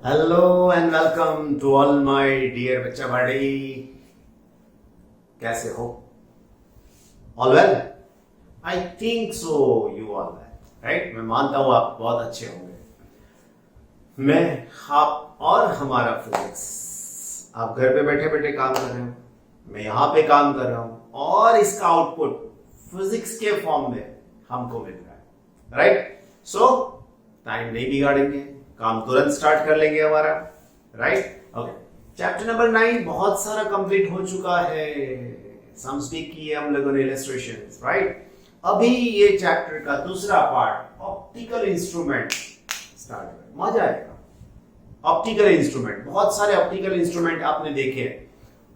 Hello and welcome to all my dear बच्चा भाई। कैसे हो? All well? I think so you all well, right? मैं मानता हूं आप बहुत अच्छे होंगे। मैं आप और हमारा फिजिक्स, आप घर पे बैठे बैठे काम कर रहे हो, मैं यहां पे काम कर रहा हूं और इसका आउटपुट फिजिक्स के फॉर्म में हमको मिल रहा है, राइट? सो टाइम नहीं बिगाड़ेंगे, काम तुरंत स्टार्ट कर लेंगे हमारा, राइट? ओके, चैप्टर नंबर 9 बहुत सारा कंप्लीट हो चुका है। सम स्पीक किए हम लोगों ने, इलस्ट्रेशंस, राइट? अभी ये चैप्टर का दूसरा पार्ट ऑप्टिकल इंस्ट्रूमेंट स्टार्ट है। मजा आएगा। ऑप्टिकल इंस्ट्रूमेंट, बहुत सारे ऑप्टिकल इंस्ट्रूमेंट आपने देखे हैं।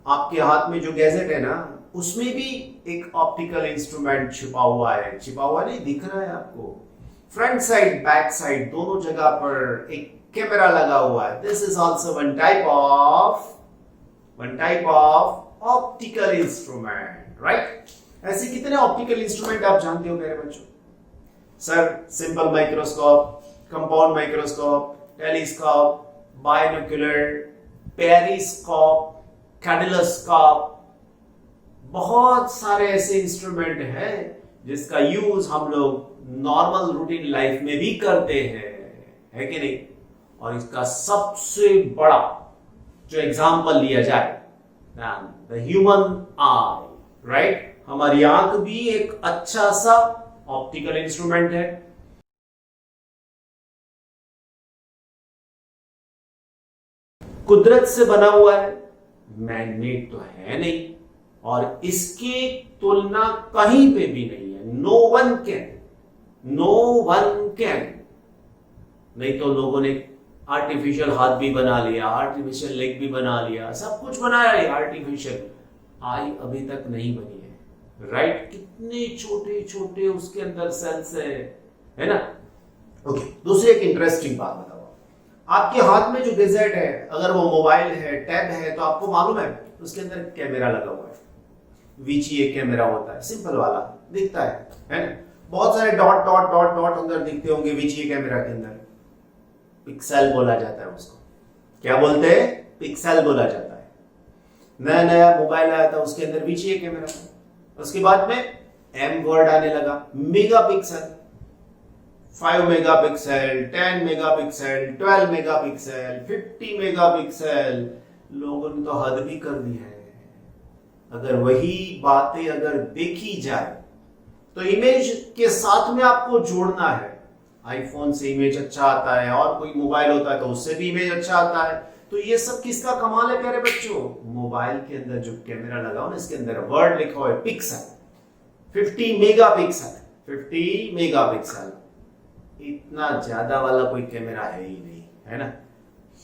आपके हाथ में जो गैजेट है ना, उसमें भी एक ऑप्टिकल इंस्ट्रूमेंट छिपा हुआ है। छिपा हुआ नहीं, दिख रहा है आपको। फ्रंट साइड बैक साइड दोनों जगह पर एक कैमरा लगा हुआ है। This is also one type of optical instrument, right? ऐसे कितने ऑप्टिकल इंस्ट्रूमेंट आप जानते हो मेरे बच्चों? Sir, simple microscope, compound microscope, telescope, binocular, periscope, kaleidoscope, बहुत सारे ऐसे इंस्ट्रूमेंट हैं जिसका यूज हम लोग नॉर्मल रूटीन लाइफ में भी करते हैं, है कि नहीं? और इसका सबसे बड़ा जो एग्जांपल लिया जाए, द ह्यूमन आई, राइट? हमारी आंख भी एक अच्छा सा ऑप्टिकल इंस्ट्रूमेंट है। कुदरत से बना हुआ है, मैग्नेट तो है नहीं, और इसकी तुलना कहीं पे भी नहीं है। No one can. नहीं तो लोगों ने आर्टिफिशियल हाथ भी बना लिया, आर्टिफिशियल लेग भी बना लिया, सब कुछ बनाया है आर्टिफिशियल। आई अभी तक नहीं बनी है, राइट? कितने छोटे छोटे उसके अंदर सेल्स है ना? ओके, दूसरी एक इंटरेस्टिंग बात बताओ। आपके हाथ में जो गैजेट है, अगर वो मोबाइल है, टैब है, तो आपको मालूम है उसके अंदर कैमरा लगा हुआ है। वीजीए कैमरा होता है, सिंपल वाला दिखता है ना? बहुत सारे डॉट डॉट डॉट डॉट अंदर दिखते होंगे वीजीए कैमरा के अंदर। पिक्सल बोला जाता है उसको। क्या बोलते हैं? पिक्सल बोला जाता है। नया नया मोबाइल आया था, उसके अंदर वीजीए कैमरा था। उसके बाद में एम वर्ड आने लगा, megapixel. 5 megapixel, 10 megapixel, 12 megapixel, 50 megapixel. लोगों ने तो हद भी कर दी है। अगर वही बातें अगर देखी जाए तो इमेज के साथ में आपको जोड़ना है। आईफोन से इमेज अच्छा आता है, और कोई मोबाइल होता है तो उससे भी इमेज अच्छा आता है। तो ये सब किसका कमाल है प्यारे बच्चों? मोबाइल के अंदर जो कैमरा लगा हो ना, इसके अंदर वर्ड लिखा हुआ है पिक्सल। 50 megapixel, 50 megapixel. इतना ज्यादा वाला कोई कैमरा है ही नहीं, है ना?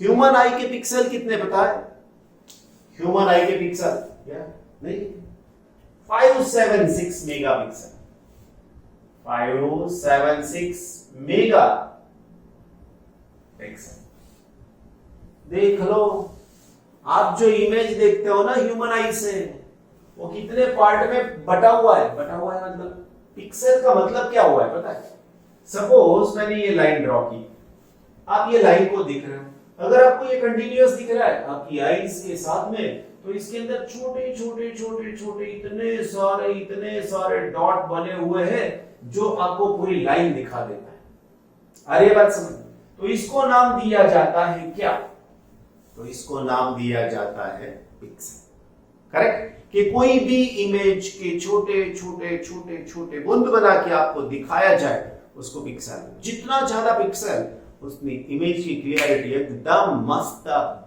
ह्यूमन आई के पिक्सल कितने पता है? ह्यूमन आई के पिक्सल नहीं, 576 मेगापिक्सल। 576 mega pixel. देख लो, आप जो इमेज देखते हो ना ह्यूमन आई से, वो कितने पार्ट में बटा हुआ है? बटा हुआ है मतलब पिक्सल का मतलब क्या हुआ है पता है? सपोज मैंने ये लाइन ड्रॉ की, आप ये लाइन को देख रहे हो। अगर आपको ये कंटिन्यूअस दिख रहा है आपकी आईज के साथ में, तो इसके अंदर छोटे छोटे छोटे छोटे इतने सारे डॉट बने हुए हैं जो आपको पूरी लाइन दिखा देता है। अरे बात समझ? तो इसको नाम दिया जाता है क्या? तो इसको नाम दिया जाता है पिक्सल, करेक्ट? कि कोई भी इमेज के छोटे छोटे छोटे छोटे बूंद बना के आपको दिखाया जाए, उसको पिक्सल। जितना ज्यादा पिक्सल, उसमें इमेज की क्लियरिटी एकदम मस्त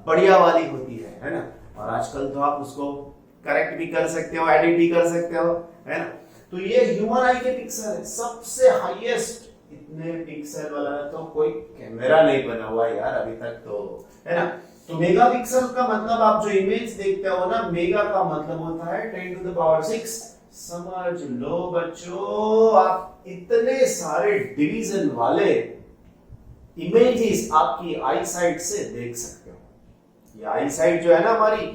बढ़िया वाली होती है ना? और आजकल तो आप उसको करेक्ट भी कर सकते हो, एडिट भी कर सकते हो, है ना? तो ये ह्यूमन आई के पिक्सल है, सबसे हाईएस्ट। इतने पिक्सल वाला तो कोई कैमरा नहीं बना हुआ यार अभी तक, तो है ना? तो मेगापिक्सल का मतलब आप जो इमेज देखते हो ना, मेगा का मतलब होता है 10 to the power 6। समझ लो बच्चों, आप इतने सारे डिवीजन वाले इमेजेस आपकी आई साइट से देख सकते हो। ये आई साइट जो है ना हमारी,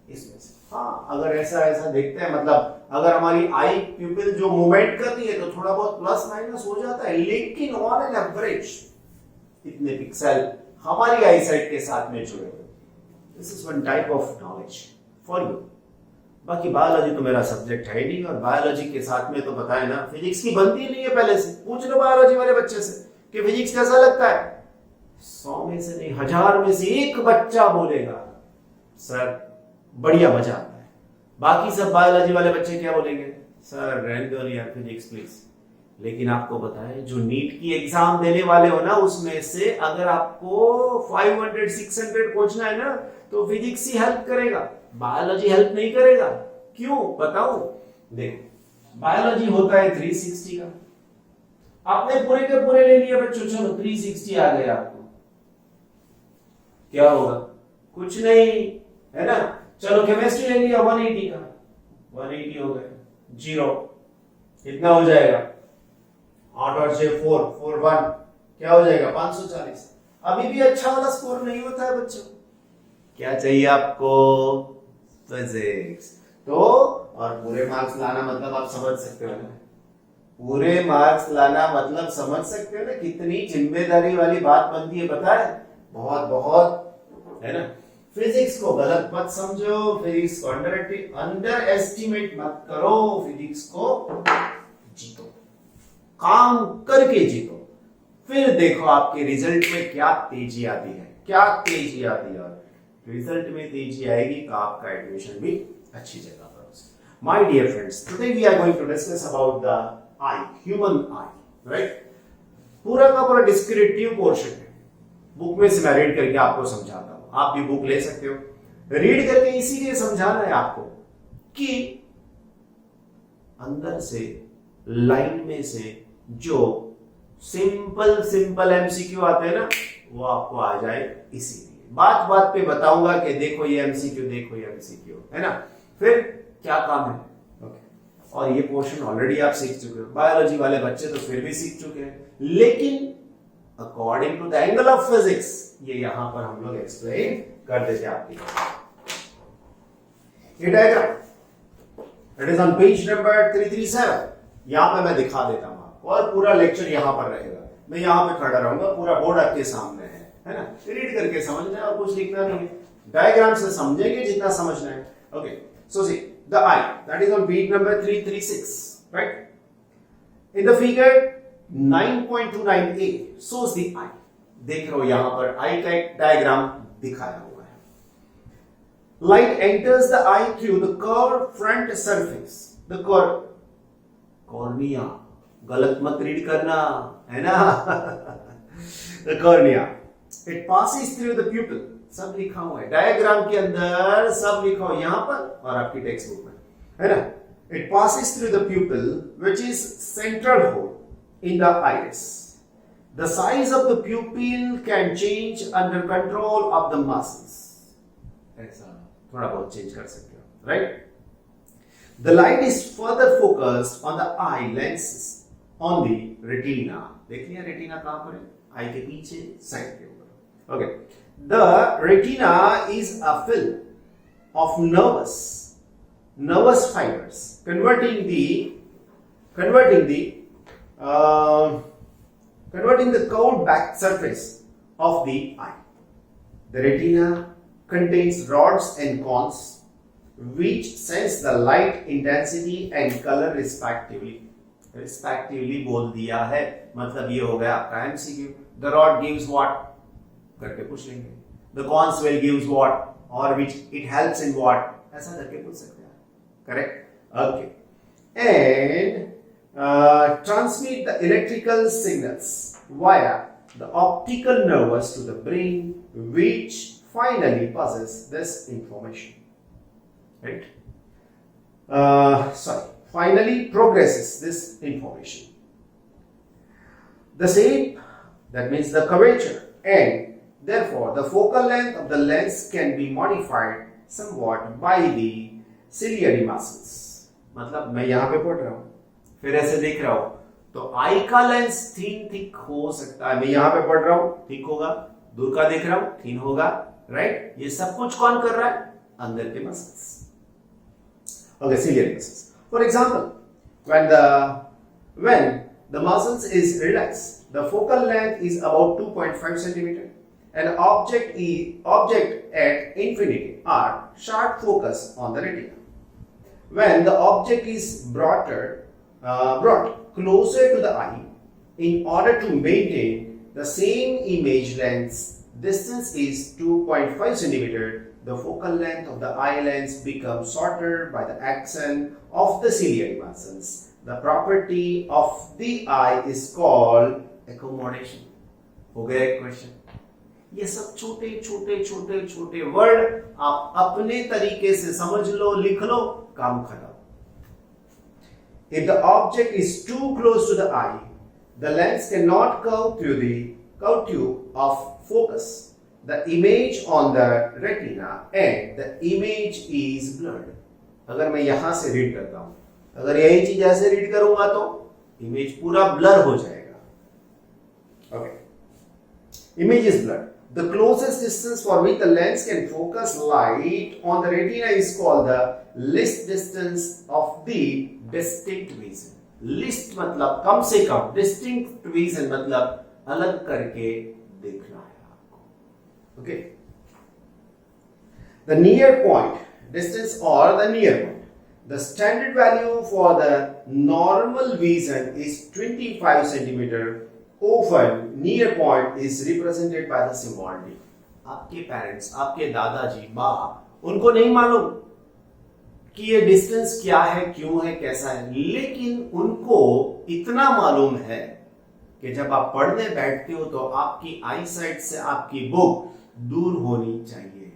इसमें से हाँ, अगर ऐसा देखते हैं, मतलब अगर हमारी आई प्यूपिल जो मूवमेंट करती है तो थोड़ा बहुत प्लस माइनस हो जाता है, लेकिन ऑन एन एवरेज इतने पिक्सल हमारी आईसाइट के साथ में जुड़े हुए। This is one type of knowledge for you. बाकी बायोलॉजी तो मेरा सब्जेक्ट है ही नहीं, और बायोलॉजी के साथ में तो बताए ना, फिजिक्स की बनती नहीं है पहले से। पूछ लो बायोलॉजी वाले बच्चे से कि फिजिक्स कैसा लगता है, 100 में से नहीं 1000 में से एक बच्चा बोलेगा सर बढ़िया मजा आता है। बाकी सब बायोलॉजी वाले बच्चे क्या बोलेंगे, सर रहने दो यार फिजिक्स प्लीज। लेकिन आपको बताएं, जो नीट की एग्जाम देने वाले हो ना, उसमें से अगर आपको 500-600 पहुंचना है ना, तो फिजिक्स ही हेल्प करेगा, बायोलॉजी हेल्प नहीं करेगा। क्यों बताओ? देखो बायोलॉजी होता है 360 का, आपने पूरे के पूरे ले लिया बच्चों, चलो 360 आ गया आपको, क्या होगा? कुछ नहीं, है ना। चलो केमिस्ट्री ले लिया 180 का, 180 हो गया, 0 कितना हो जाएगा? 8 और 6 4 4 1 क्या हो जाएगा? 540। अभी भी अच्छा वाला स्कोर नहीं होता है बच्चों। क्या चाहिए आपको? फिजिक्स। तो और पूरे मार्क्स लाना मतलब आप समझ सकते हो ना, पूरे मार्क्स लाना मतलब समझ सकते हो ना कितनी जिम्मेदारी वाली बात बनती है, पता है? बहुत बहुत, है ना। फिजिक्स को गलत मत समझो, फिजिक्स को अंडर एस्टिमेट मत करो, फिजिक्स को जीतो, काम करके जीतो। फिर देखो आपके रिजल्ट में क्या तेजी आती है, क्या तेजी आती है। रिजल्ट में तेजी आएगी तो आपका एडमिशन भी अच्छी जगह पर हो। My dear friends, today we are going to discuss about the eye, human eye, right. पूरा का पूरा डिस्क्रिप्टिव पोर्शन है, बुक में से मैं रीड करके आपको समझाता हूं, आप भी बुक ले सकते हो। रीड करके इसीलिए समझाना है आपको कि अंदर से लाइन में से जो सिंपल सिंपल एमसीक्यू आते हैं ना, वो आपको आ जाए। इसीलिए बात बात पे बताऊंगा कि देखो ये एमसीक्यू, देखो ये एमसीक्यू, है ना। फिर क्या काम है, ओके। और ये पोर्शन ऑलरेडी आप सीख चुके हो, बायोलॉजी वाले बच्चे तो फिर भी सीख चुके हैं, लेकिन according to the angle of physics ये यहां पर हम लोग एक्सप्लेन कर देते हैं आपकी। ये diagram it is on page number 337, यहां पे मैं दिखा देता हूं आपको, और पूरा लेक्चर यहां पर रहेगा। मैं यहां पे खड़ा रहूंगा, पूरा बोर्ड आपके सामने है ना। रीड करके समझना है और कुछ लिखना नहीं है, डायग्राम से समझेंगे जितना समझना है, okay. So see the I that is on page number 336, right. In the figure 9.29a shows the eye। देख रहे हो यहां पर आई का एक डायग्राम दिखाया हुआ है। Light enters the I through the curve front surface, the curve cornea, गलत मत रीड करना, है ना। The cornea, it passes through the प्यूपिल, सब लिखा हुआ है डायग्राम के अंदर, सब लिखा हुआ यहां पर और आपकी टेक्स्ट बुक में, है ना। It passes through the pupil which is central hole in the iris. The size of the pupil can change under control of the muscles. ऐसा थोड़ा बहुत चेंज कर सकते हो, right? The light is further focused on the eye lenses on the retina. देख लिया retina कहां पर है? आई के पीचे साइड के ऊपर, okay. The retina is a film of nervous fibers converting the curved back surface of the eye. The retina contains rods and cones which sense the light intensity and color respectively. Respectively बोल दिया है, मतलब ये हो गया आपका MCQ. The rod gives what? करके पूछ लेंगे. The cones will gives what? Or which it helps in what? ऐसा करके पूछ सकते हैं. Correct? Okay. And transmit the electrical signals via the optical nerves to the brain, which finally passes this information, right? Finally progresses this information. The shape, that means the curvature, and therefore the focal length of the lens can be modified somewhat by the ciliary muscles. मतलब मैं यहां पे पढ़ रहा हूं, फिर ऐसे देख रहा हूं, तो आई का लेंस थिक हो सकता है। मैं यहां पे पढ़ रहा हूं, थिक होगा, दूर का देख रहा हूं, थिन होगा, राइट। ये सब कुछ कौन कर रहा है? अंदर के muscles, okay, ciliary muscles. For example, when the muscles is relaxed, the focal length is about 2.5 centimeter An object at infinity are sharp focus on the retina. When the object is brought closer to the eye, in order to maintain the same image length, distance is 2.5 centimeter. The focal length of the eye lens becomes shorter by the action of the ciliary muscles. The property of the eye is called accommodation. हो गया एक question. ये सब छोटे छोटे छोटे छोटे word आप अपने तरीके से समझ लो, लिख लो, काम खत्म। If the object is too close to the eye, the lens cannot curve through the curve tube of focus. The image on the retina and the image is blurred. अगर मैं यहां से रीड करता हूं, अगर यही चीज ऐसे रीड करूंगा तो इमेज पूरा ब्लर हो जाएगा। Okay, image is blurred. The closest distance for which the lens can focus light on the retina is called the least distance of the distinct vision. Least मतलब कम से कम, distinct vision मतलब अलग करके देखना है आपको। Okay. The near point distance or the near point. The standard value for the normal vision is 25 centimeter. Often near point is represented by the symbol D. आपके parents, आपके दादाजी, माँ, उनको नहीं मालूम कि ये डिस्टेंस क्या है, क्यों है, कैसा है, लेकिन उनको इतना मालूम है कि जब आप पढ़ने बैठते हो तो आपकी आई साइट से आपकी बुक दूर होनी चाहिए।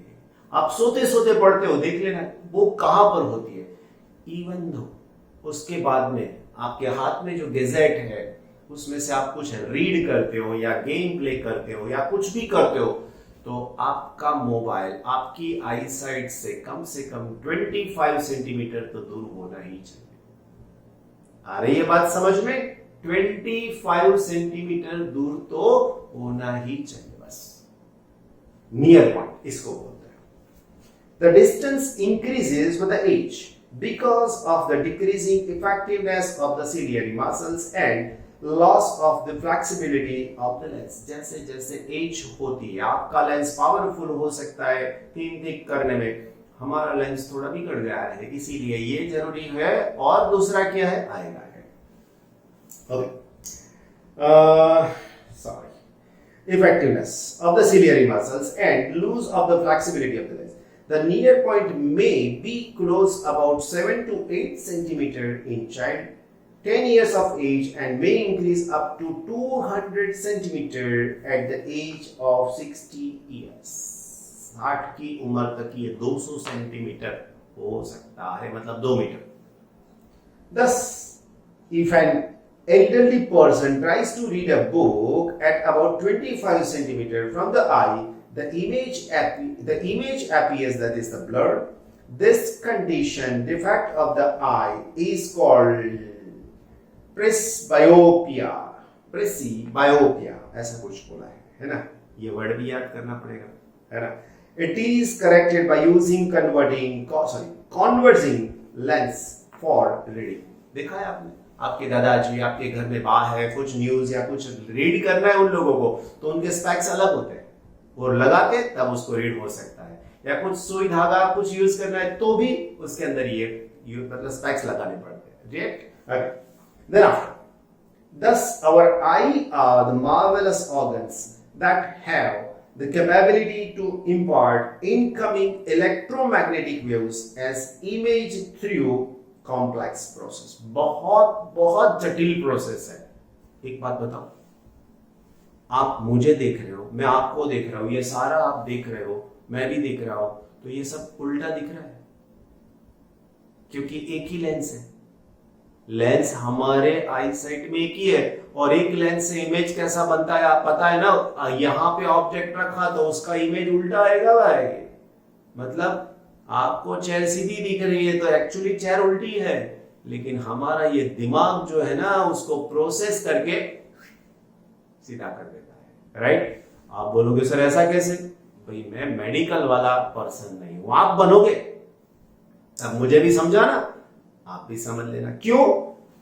आप सोते सोते पढ़ते हो, देख लेना बुक कहां पर होती है। इवन दो उसके बाद में आपके हाथ में जो गैजेट है उसमें से आप कुछ रीड करते हो या गेम प्ले करते हो या कुछ भी करते हो, तो आपका मोबाइल आपकी आई साइट से कम 25 सेंटीमीटर तो दूर होना ही चाहिए। आ रही है बात समझ में? 25 सेंटीमीटर दूर तो होना ही चाहिए बस। नियर पॉइंट इसको बोलते हैं। The distance increases with the age because of the decreasing effectiveness of the ciliary muscles and loss of the flexibility of the lens. जैसे जैसे एज होती है आपका लेंस पावरफुल हो सकता है थिक करने में, हमारा लेंस थोड़ा बिगड़ गया है, इसीलिए ये जरूरी है। और दूसरा क्या है? आएगा है। Okay. Sorry. Effectiveness of the ciliary muscles and loss of the flexibility of the lens. The near point may be close about 7 to 8 centimeter in child 10 years of age and may increase up to 200 centimeter at the age of 60 years. 60 की उम्र तक ये 200 centimetre हो सकता है, मतलब 2 metre. Thus, if an elderly person tries to read a book at about 25 centimeter from the eye, the image appears, that is the blur. This condition, defect of the eye, is called presbyopia, presbyopia ऐसा कुछ बोला है ना? ये word भी याद करना पड़ेगा, है ना? It is corrected by using converging lens for reading. देखा है आपने? आपके दादाजी, आपके घर में माँ है, कुछ न्यूज या कुछ रीड करना है उन लोगों को, तो उनके स्पेक्स अलग होते हैं, और लगा के तब उसको रीड हो सकता है। या कुछ सुई धागा कुछ यूज करना है तो भी उसके अंदर ये मतलब स्पेक्स लगाने पड़ते हैं। Right? Thereafter, thus our eye are the marvelous organs that have the capability to impart incoming electromagnetic waves as image through complex process. बहुत बहुत जटिल प्रोसेस है। एक बात बताओ, आप मुझे देख रहे हो, मैं आपको देख रहा हूं, ये सारा आप देख रहे हो, मैं भी देख रहा हूं, तो ये सब उल्टा दिख रहा है क्योंकि एक ही लेंस है। लेंस हमारे आई साइट में एक ही है, और एक लेंस से इमेज कैसा बनता है आप पता है ना? यहां पे ऑब्जेक्ट रखा तो उसका इमेज उल्टा आएगा भाई। मतलब आपको चेयर सीधी दिख रही है तो एक्चुअली चेयर उल्टी है, लेकिन हमारा ये दिमाग जो है ना उसको प्रोसेस करके सीधा कर देता है। राइट? आप बोलोगे सर ऐसा कैसे? भाई मैं मेडिकल वाला पर्सन नहीं हूं, आप बनोगे अब मुझे भी समझाना, आप भी समझ लेना। क्यों?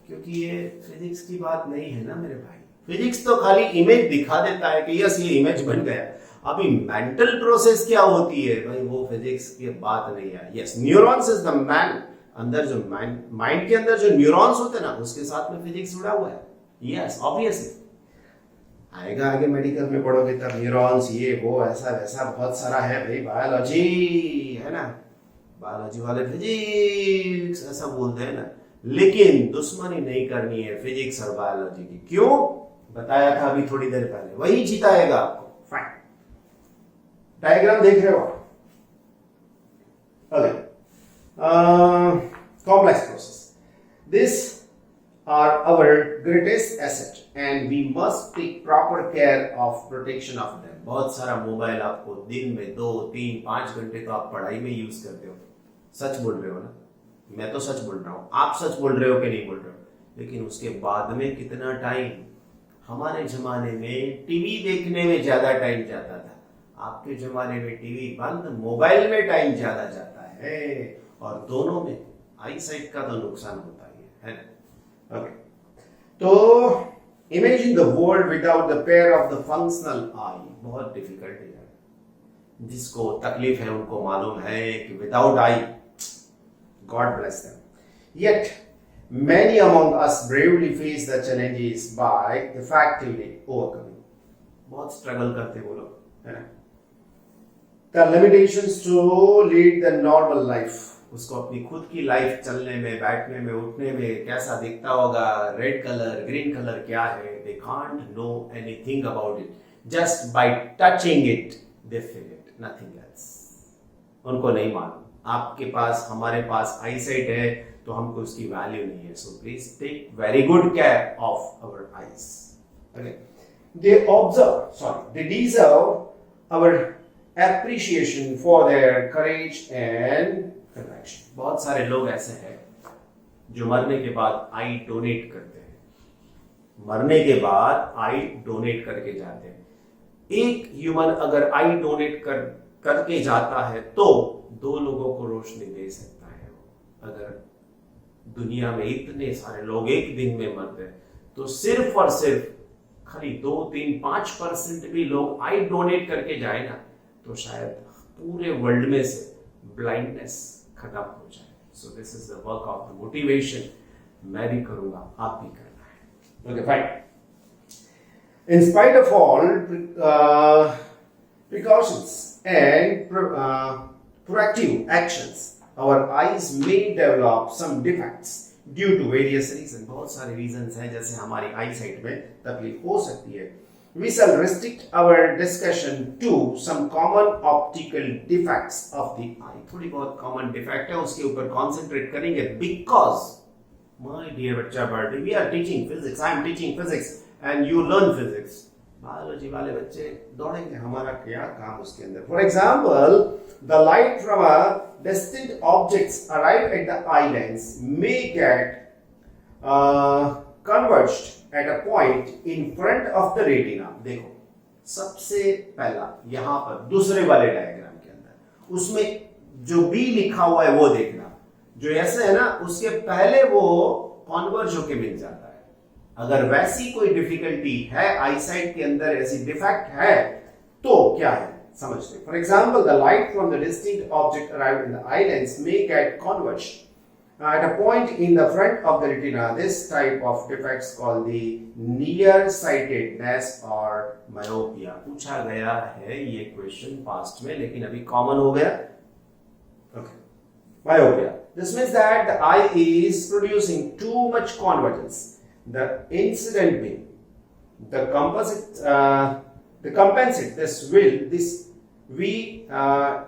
क्योंकि ये फिजिक्स की बात नहीं है ना मेरे भाई, फिजिक्स तो खाली इमेज दिखा देता है कि यस ये इमेज बन गया, अभी मेंटल प्रोसेस क्या होती है भाई वो फिजिक्स की बात नहीं है। Yes neurons is the man, अंदर जो माइंड के अंदर जो न्यूरॉन्स होते हैं ना उसके साथ में फिजिक्स जुड़ा हुआ है। यस ऑब्वियसली आएगा आगे मेडिकल में पढ़ोगे तब न्यूरॉन्स ये वो ऐसा वैसा बहुत सारा है भाई, बायोलॉजी है ना, बायोलॉजी वाले फिजिक्स ऐसा बोलते हैं ना, लेकिन दुश्मनी नहीं करनी है फिजिक्स और बायोलॉजी की। क्यों बताया था अभी थोड़ी देर पहले, वही जिताएगा आपको। फाइन, डायग्राम देख रहे हो? Okay, complex process, this are our greatest asset and we must take proper care of protection of them। बहुत सारा मोबाइल आपको दिन में 2, 3, 5 घंटे तो आप पढ़ाई में यूज करते हो, सच बोल रहे हो ना, मैं तो सच बोल रहा हूँ, आप सच बोल रहे हो कि नहीं बोल रहे हो, लेकिन उसके बाद में कितना टाइम, हमारे जमाने में टीवी देखने में ज्यादा टाइम जाता था, आपके जमाने में टीवी बंद, मोबाइल में टाइम ज्यादा जाता है, और दोनों में आई साइट का तो नुकसान होता ही है ना। Okay. तो imagine the world without the pair of the functional eye, बहुत डिफिकल्ट है, जिसको तकलीफ है उनको मालूम है कि without eye, God bless them. Yet many among us bravely face the challenges by effectively overcoming. बहुत स्ट्रगल करते वो लोग है ना। The limitations to lead the normal life, उसको अपनी खुद की लाइफ चलने में, बैठने में, उठने में कैसा दिखता होगा, रेड कलर ग्रीन कलर क्या है, they can't know anything about it, just by touching it they feel it, nothing else. उनको नहीं मालूम, आपके पास हमारे पास आई साइट है तो हमको उसकी वैल्यू नहीं है। So please take very good care of our eyes. Okay, they they deserve our appreciation for their courage and convection. बहुत सारे लोग ऐसे हैं जो मरने के बाद आई डोनेट करते हैं, मरने के बाद आई डोनेट करके जाते हैं। एक ह्यूमन अगर आई डोनेट करके जाता है तो 2 लोगों को रोशनी दे सकता है। अगर दुनिया में इतने सारे लोग एक दिन में मरते हैं तो सिर्फ और सिर्फ खाली 2, 3, 5% भी लोग आई डोनेट करके जाए ना तो शायद पूरे वर्ल्ड में से ब्लाइंडनेस खत्म हो जाए। So this is the work of the motivation, मैं भी करूंगा, आप भी करना है। Okay fine. In spite of all precautions and proactive actions, our eyes may develop some defects due to various reasons। बहुत सारे reasons हैं, जैसे हमारी आई साइट में तकलीफ हो सकती है। We shall restrict our discussion to some common optical defects of the eye। थोड़ी बहुत common defect है उसके ऊपर concentrate करेंगे, because my dear बच्चा birthday, we are teaching physics, I am teaching physics and you learn physics। Biology वाले बच्चे दौड़ेंगे, हमारा क्या काम उसके अंदर। For example, the light from a distant objects arrive at the eye lens may get converged at a point in front of the retina। देखो सबसे पहला यहाँ पर दूसरे वाले डायग्राम के अंदर उसमें जो बी लिखा हुआ है वो देखना, जो ऐसे है ना उसके पहले वो कॉन्वर्ज होके मिल जाता है। अगर वैसी कोई डिफिकल्टी है आई साइट के अंदर, ऐसी डिफेक्ट है तो क्या है समझते। For example, the light from the distinct object arrived in the eye lens मे get converged at a point in the front of the retina। This type of defects called the nearsightedness or myopia। पूछा गया है ये question past में, लेकिन अभी common हो गया। Okay, myopia, this means that the eye is producing too much convergence। The incident being the compensate this we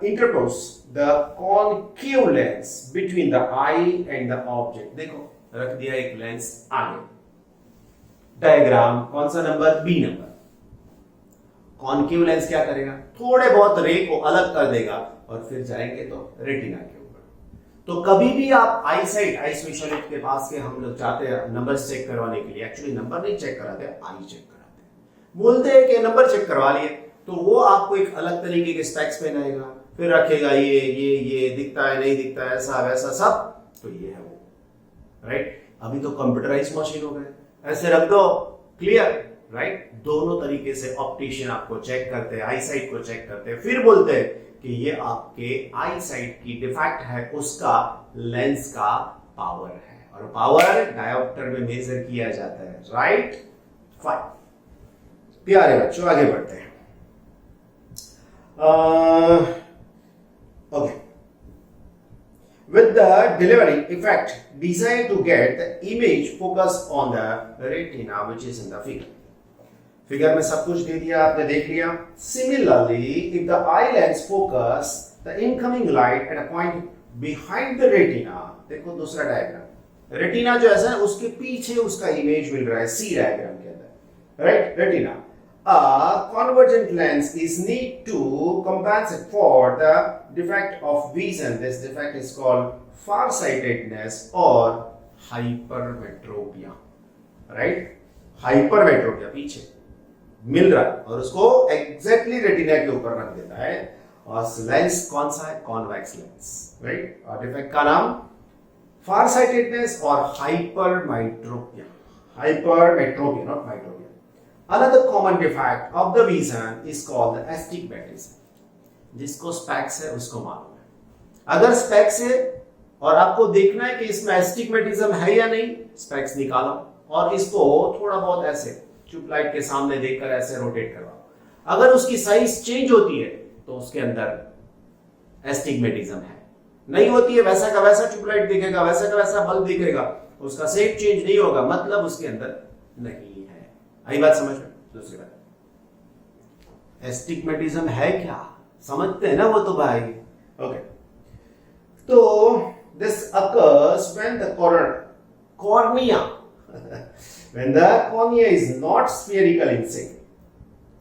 interpose the concave lens between the eye and the object। देखो रख दिया एक lens आगे, diagram कौन सा number, B number. Concave lens क्या करेगा, थोड़े बहुत रे को अलग कर देगा और फिर जाएंगे तो रेटिना के ऊपर। तो कभी भी आप आई साइट, आई स्पेशलिस्ट के पास के हम लोग जाते हैं नंबर चेक करवाने के लिए, एक्चुअली नंबर नहीं चेक कराते, आई चेक कराते हैं। बोलते हैं कि नंबर चेक करवा लिए तो वो आपको एक अलग तरीके के स्पेक्स पहनाएगा, फिर रखेगा ये दिखता है नहीं दिखता है, ऐसा वैसा सब, तो ये है वो, राइट। अभी तो कंप्यूटराइज मशीन हो गए, ऐसे रख दो क्लियर, राइट? दोनों तरीके से ऑप्टिशियन आपको चेक करते हैं, आई साइट को चेक करते हैं, फिर बोलते हैं कि ये आपके आई साइट की डिफेक्ट है, उसका लेंस का पावर है, और पावर डायोप्टर में मेजर किया जाता है, राइट? फाइन। प्यारे बच्चों आगे बढ़ते हैं। Okay, with the delivering effect desire to get the image focused on the retina which is in the figure. Figure में सब कुछ दे दिया, आपने देख लिया। Similarly, if the eye lens focus the incoming light at a point behind the retina, देखो दूसरा diagram, retina जो ऐसा है उसके पीछे उसका इमेज मिल रहा है, सी डायग्राम के अंदर, right? Retina, a convergent lens is need to compensate for the defect of vision. This defect is called farsightedness or hypermetropia, right? Hypermetropia पीछे मिल रहा है और उसको एग्जैक्टली रेटिना के ऊपर रख देता है, और लेंस कौन सा है? Convex lens, right? और डिफेक्ट का नाम farsightedness और hypermetropia. Hypermetropia, not mytropia. Another common defect of the vision is called the astigmatism. जिसको स्पेक्स है उसको मालूम है। अगर स्पेक्स है और आपको देखना है कि इसमें एस्टिग्मेटिज्म है या नहीं, स्पेक्स निकालो और इसको थोड़ा बहुत ऐसे ट्यूबलाइट के सामने देखकर ऐसे रोटेट करवाओ। अगर उसकी साइज चेंज होती है तो उसके अंदर एस्टिग्मेटिज्म है, नहीं होती है वैसा का वैसा ट्यूबलाइट दिखेगा, वैसा का वैसा बल्ब दिखेगा, उसका शेप चेंज नहीं होगा, मतलब उसके अंदर नहीं है। आई बात समझ में? दूसरी बात, एस्टिग्मेटिज्म है क्या, समझते हैं ना वो तो भाई। ओके, तो this occurs when the cornea when the cornea is not spherical in shape.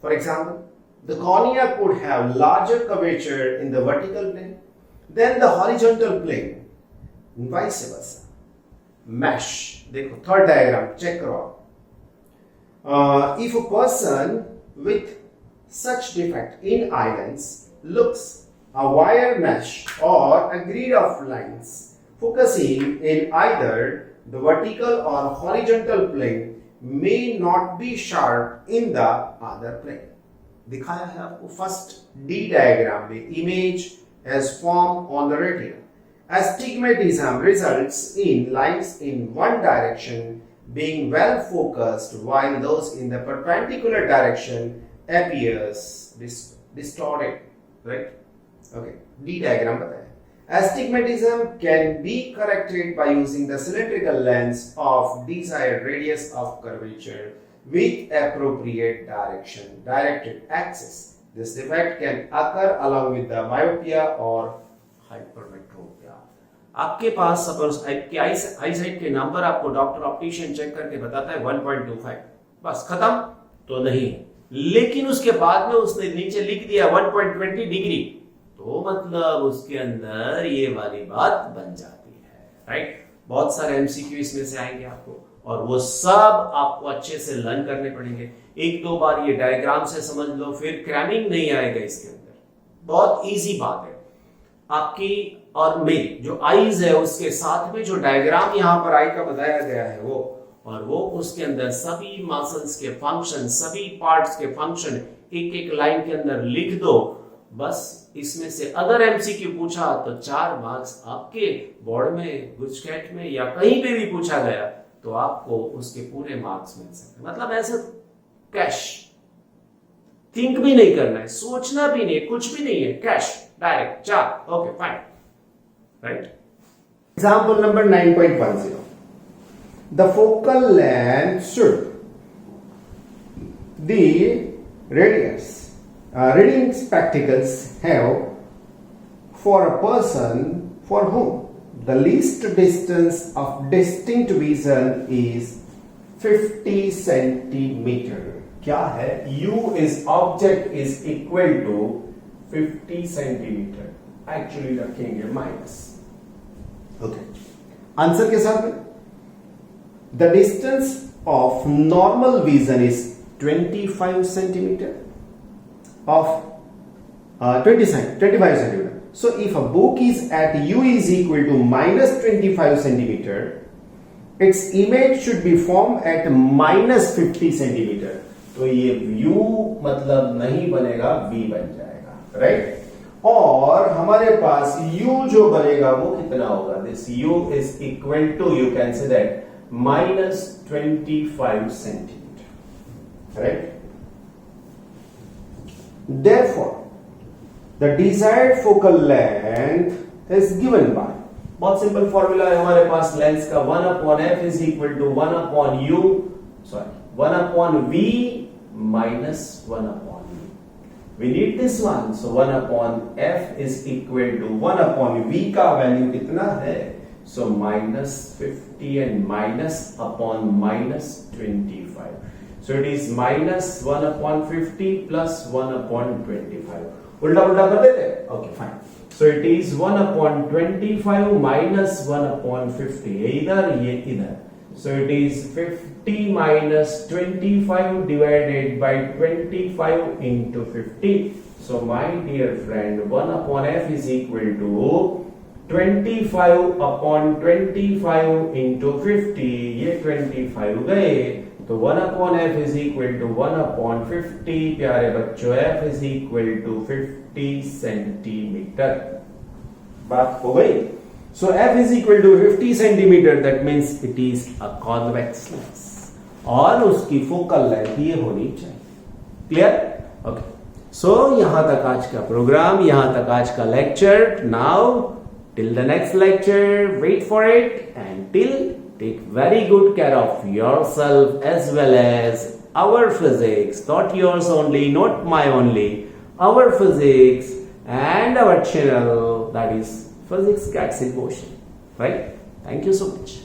For example, the cornea could have larger curvature in the vertical plane than the horizontal plane, and vice versa. Mesh, देखो third diagram check करो। If a person with such defect in eye lens looks a wire mesh or a grid of lines focusing in either the vertical or horizontal plane may not be sharp in the other plane. दिखाया है आपको first D diagram में, image as formed on the retina. Astigmatism results in lines in one direction being well focused while those in the perpendicular direction appears distorted, right? Okay, D diagram बताया। Astigmatism can be corrected by using the cylindrical lens of desired radius of curvature with appropriate directed axis. This defect can occur along with the myopia or hypermetropia. आपके पास suppose आपके आई site के number आपको doctor optician check करके बताता है 1.25, बस खत्म तो नहीं, लेकिन उसके बाद में उसने नीचे लिख दिया 1.20 डिग्री, तो मतलब उसके अंदर ये वाली बात बन जाती है, राइट? बहुत सारे एमसीक्यू इसमें से आएंगे आपको, और वो सब आपको अच्छे से लर्न करने पड़ेंगे। एक दो बार ये डायग्राम से समझ लो, फिर क्रैमिंग नहीं आएगा इसके अंदर। बहुत इजी बात है। आपकी और मेरी जो आईज है उसके साथ में जो डायग्राम यहाँ पर आई का बताया गया है वो, और वो उसके अंदर सभी मसल्स के फंक्शन, सभी पार्ट्स के फंक्शन एक एक लाइन के अंदर लिख दो। बस इसमें से अगर एमसीक्यू पूछा तो 4 मार्क्स आपके बोर्ड में, गुजकेट में या कहीं पे भी पूछा गया तो आपको उसके पूरे मार्क्स मिल सकते। मतलब ऐसे कैश, थिंक भी नहीं करना है, सोचना भी नहीं, कुछ भी नहीं है, cash direct 4। Okay fine, right? Example number 9.10. The focal length should the radius reading spectacles have for a person for whom the least distance of distinct vision is 50 centimeter. क्या है? U is object is equal to 50 centimeter. Actually रखेंगे minus. Okay. Answer के साथ में the distance of normal vision is 25 centimeter of 25 centimeter. So if a book is at U is equal to minus 25 centimeter, its image should be formed at minus 50 centimeter. तो ये u मतलब नहीं बनेगा v बन जाएगा, right. और हमारे पास u जो बनेगा वो कितना होगा? This u is equal to, you can say that, minus 25 centimeter, right? Therefore, the desired focal length is given by, बहुत सिंपल फॉर्मूला है हमारे पास लेंस का, 1 upon f is equal to 1 upon u, sorry, 1 upon v minus 1 upon u. We need this one, so 1 upon f is equal to 1 upon v का value कितना है? So minus 50 and minus upon minus 25. So it is minus 1 upon 50 plus 1 upon 25. उल्टा उल्टा कर देते हैं? Okay, fine. So it is 1 upon 25 minus 1 upon 50. ये इधर, ये इधर. So it is 50 minus 25 divided by 25 into 50. So my dear friend, 1 upon f is equal to 25 upon 25 into 50. ये 25 गए, तो 1 upon f is equal to 1 upon 50. प्यारे बच्चों, f is equal to 50 centimetre. बात हो गई. So f is equal to 50 centimeter. That means it is a convex lens. और उसकी फोकल लेंथ ये होनी चाहिए. क्लियर? ओके. सो यहां तक आज का प्रोग्राम, यहां तक आज का lecture. Now till the next lecture, wait for it, and till, take very good care of yourself as well as our physics, not yours only, not my only, our physics and our channel, that is Physics Gets in Motion, right? Thank you so much.